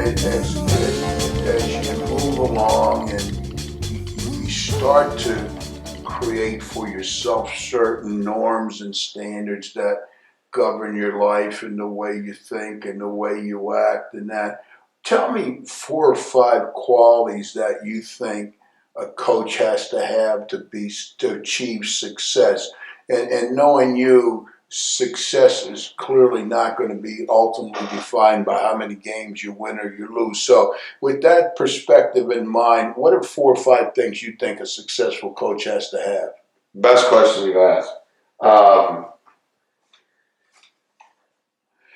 as you move along and you start to create for yourself certain norms and standards that govern your life and the way you think and the way you act and that. Tell me 4 or 5 qualities that you think a coach has to have to achieve success. And knowing you, success is clearly not going to be ultimately defined by how many games you win or you lose. So, with that perspective in mind, what are 4 or 5 things you think a successful coach has to have? Best question you've asked.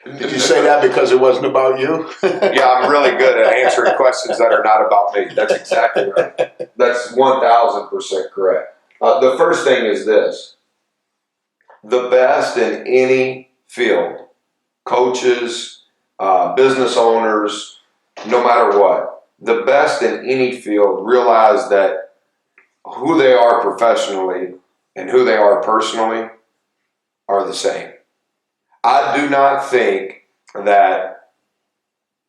Did you say that because it wasn't about you? Yeah, I'm really good at answering questions that are not about me. That's exactly right. That's 1,000% correct. The first thing is this. The best in any field, coaches, business owners, no matter what, the best in any field realize that who they are professionally and who they are personally are the same. I do not think that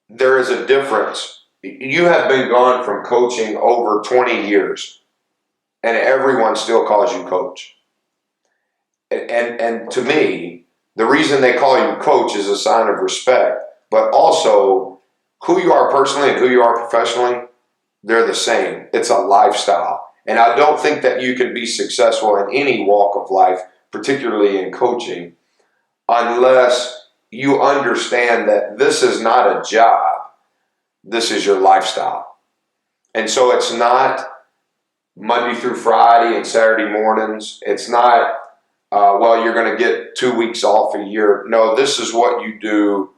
there is a difference. You have been gone from coaching over 20 years, and everyone still calls you coach. And to me, the reason they call you coach is a sign of respect, but also who you are personally and who you are professionally, they're the same. It's a lifestyle. And I don't think that you can be successful in any walk of life, particularly in coaching, unless you understand that this is not a job. This is your lifestyle. And so it's not Monday through Friday and Saturday mornings. It's not, well, you're going to get 2 weeks off a year. No, this is what you do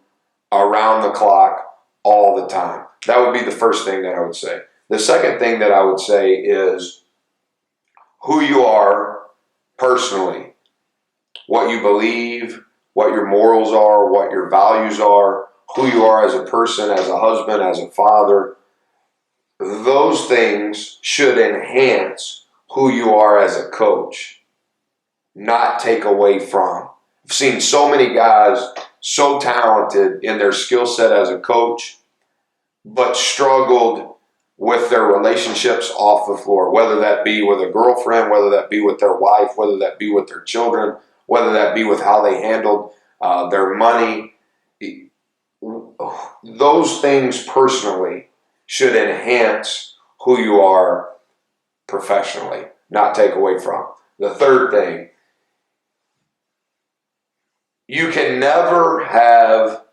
around the clock all the time. That would be the first thing that I would say. The second thing that I would say is who you are personally, what you believe, what your morals are, what your values are, who you are as a person, as a husband, as a father. Those things should enhance who you are as a coach, not take away from. I've seen so many guys so talented in their skill set as a coach, but struggled with their relationships off the floor, whether that be with a girlfriend, whether that be with their wife, whether that be with their children, whether that be with how they handled their money. Those things personally should enhance who you are professionally, not take away from. The third thing, you can never have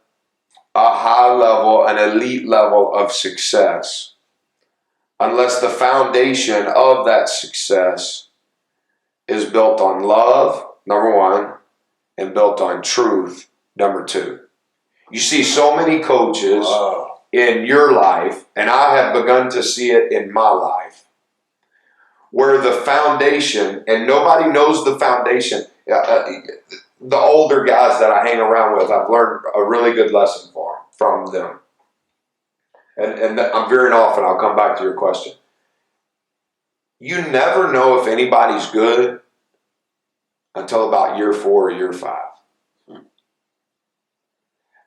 a high level, an elite level of success unless the foundation of that success is built on love, number one, and built on truth, number two. You see so many coaches in your life, and I have begun to see it in my life, where the foundation, and nobody knows the foundation. The older guys that I hang around with, I've learned a really good lesson from them. And I'm veering off, and I'll come back to your question. You never know if anybody's good until about year 4 or year 5.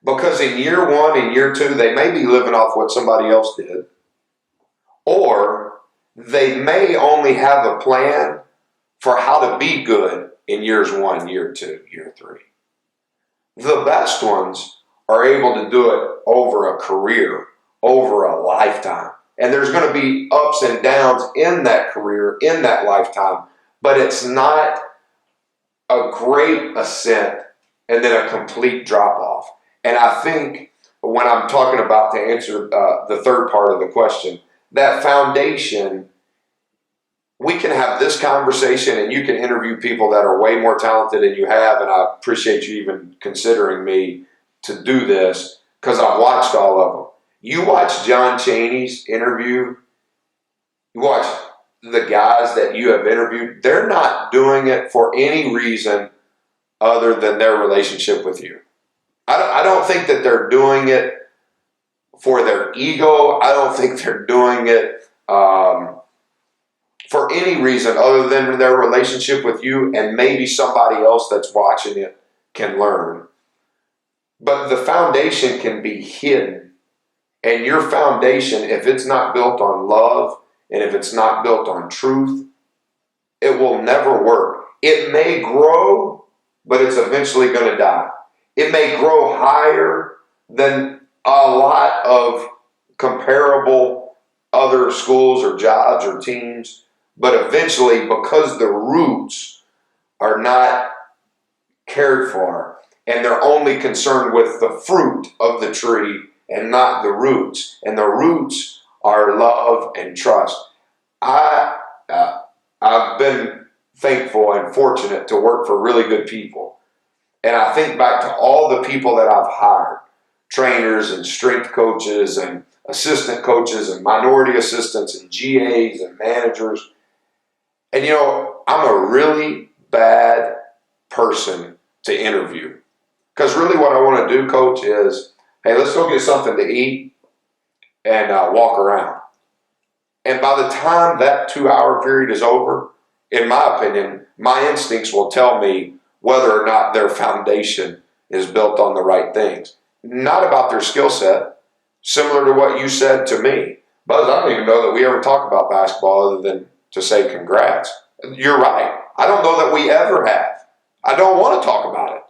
Because in year 1 and year 2, they may be living off what somebody else did. Or they may only have a plan for how to be good in years 1, year 2, year 3. The best ones are able to do it over a career, over a lifetime. And there's going to be ups and downs in that career, in that lifetime. But it's not a great ascent and then a complete drop-off. And I think when I'm talking about, to answer the third part of the question, that foundation, we can have this conversation and you can interview people that are way more talented than you have, and I appreciate you even considering me to do this because I've watched all of them. You watch John Chaney's interview, you watch the guys that you have interviewed, they're not doing it for any reason other than their relationship with you. I don't think that they're doing it for their ego. I don't think they're doing it for any reason other than their relationship with you, and maybe somebody else that's watching it can learn. But the foundation can be hidden And your foundation, if it's not built on love and if it's not built on truth, it will never work. It may grow, but it's eventually going to die. It may grow higher than a lot of comparable other schools or jobs or teams, but eventually, because the roots are not cared for and they're only concerned with the fruit of the tree and not the roots, and the roots are love and trust. I've been thankful and fortunate to work for really good people. And I think back to all the people that I've hired, trainers and strength coaches and assistant coaches and minority assistants and GAs and managers. And I'm a really bad person to interview. Because really what I want to do, coach, is, hey, let's go get something to eat and walk around. And by the time that 2-hour period is over, in my opinion, my instincts will tell me whether or not their foundation is built on the right things. Not about their skill set, similar to what you said to me. Buzz, I don't even know that we ever talk about basketball other than to say congrats. You're right. I don't know that we ever have. I don't want to talk about it.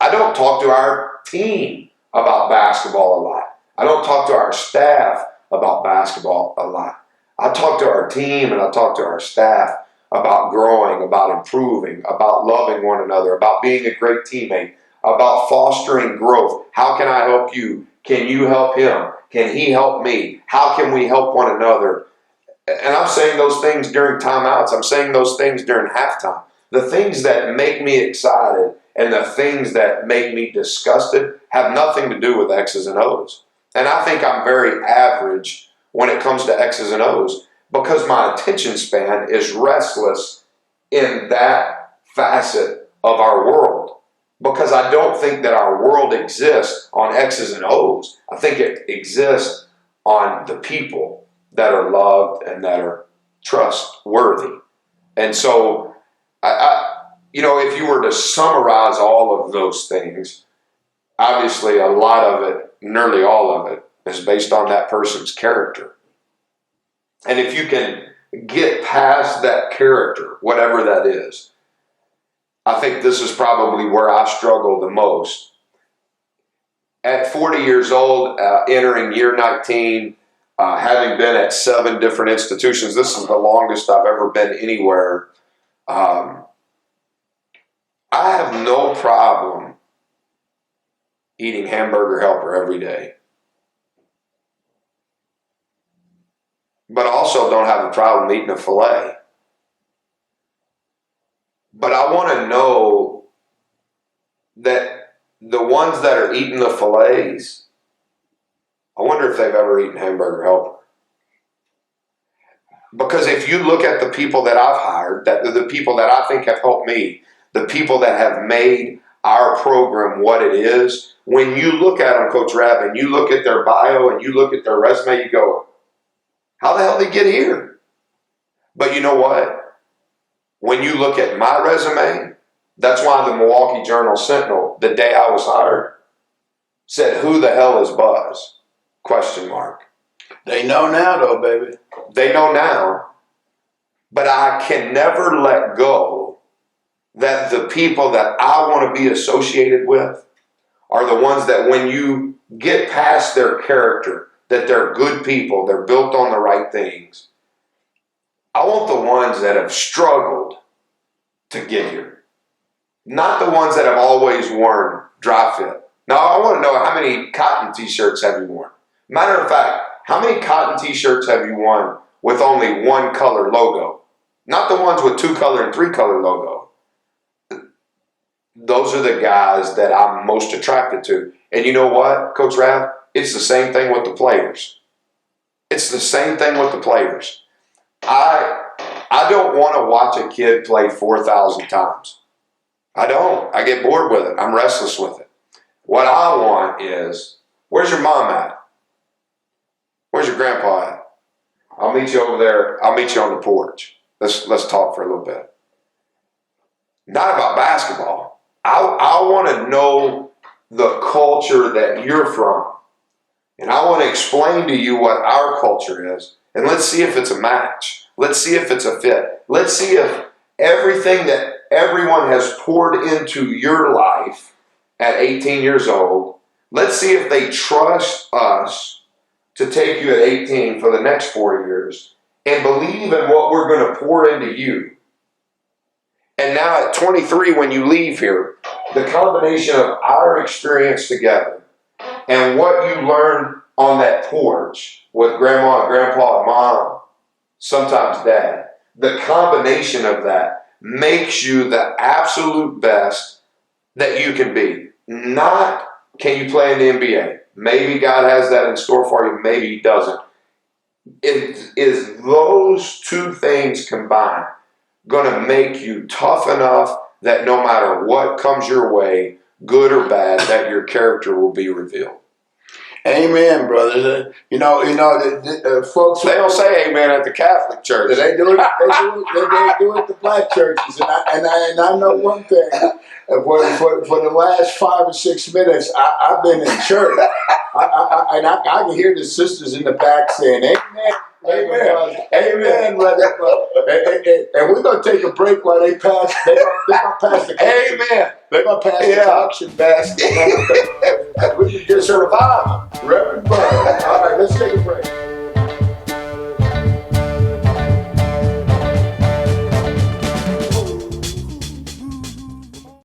I don't talk to our team about basketball a lot. I don't talk to our staff about basketball a lot. I talk to our team and I talk to our staff about growing, about improving, about loving one another, about being a great teammate, about fostering growth. How can I help you? Can you help him? Can he help me? How can we help one another? And I'm saying those things during timeouts. I'm saying those things during halftime. The things that make me excited and the things that make me disgusted have nothing to do with X's and O's. And I think I'm very average when it comes to X's and O's because my attention span is restless in that facet of our world. Because I don't think that our world exists on X's and O's. I think it exists on the people that are loved and that are trustworthy. And so, if you were to summarize all of those things, obviously a lot of it, nearly all of it, is based on that person's character. And if you can get past that character, whatever that is, I think this is probably where I struggle the most. At 40 years old, entering year 19, having been at 7 different institutions, this is the longest I've ever been anywhere. I have no problem eating Hamburger Helper every day. But I also don't have a problem eating a filet. But I want to know that the ones that are eating the fillets, I wonder if they've ever eaten Hamburger Helper. Because if you look at the people that I've hired, that the people that I think have helped me, the people that have made our program what it is, when you look at them, Coach Rav, and you look at their bio and you look at their resume, you go, how the hell did they get here? But you know what? When you look at my resume, that's why the Milwaukee Journal-Sentinel, the day I was hired, said, who the hell is Buzz? Question mark. They know now, though, baby. They know now. But I can never let go that the people that I want to be associated with are the ones that when you get past their character, that they're good people, they're built on the right things. I want the ones that have struggled to get here. Not the ones that have always worn dry fit. Now, I want to know how many cotton t-shirts have you worn? Matter of fact, how many cotton t-shirts have you worn with only one color logo? Not the ones with 2-color and 3-color logo. Those are the guys that I'm most attracted to. And you know what, Coach Rav? It's the same thing with the players. It's the same thing with the players. I don't want to watch a kid play 4,000 times. I don't. I get bored with it. I'm restless with it. What I want is, where's your mom at? Where's your grandpa at? I'll meet you over there. I'll meet you on the porch. Let's talk for a little bit. Not about basketball. I want to know the culture that you're from. And I want to explain to you what our culture is. And let's see if it's a match. Let's see if it's a fit. Let's see if everything that everyone has poured into your life at 18 years old, let's see if they trust us to take you at 18 for the next 4 years and believe in what we're going to pour into you. And now at 23, when you leave here, the combination of our experience together and what you learned on that porch with grandma and grandpa and mom, sometimes dad, the combination of that makes you the absolute best that you can be. Not can you play in the NBA. Maybe God has that in store for you. Maybe he doesn't. It is those two things combined going to make you tough enough that no matter what comes your way, good or bad, that your character will be revealed. Amen, brothers. Folks. They don't say amen at the Catholic Church. They do it. They do it at the black churches, and I know one thing. For the last 5 or 6 minutes, I've been in church, I can hear the sisters in the back saying, "Amen, amen, amen, brother." And we're gonna take a break while they pass. They're gonna pass the amen. They're gonna pass the auction basket. We can just survive. Reverend Bud. All right, let's take a break.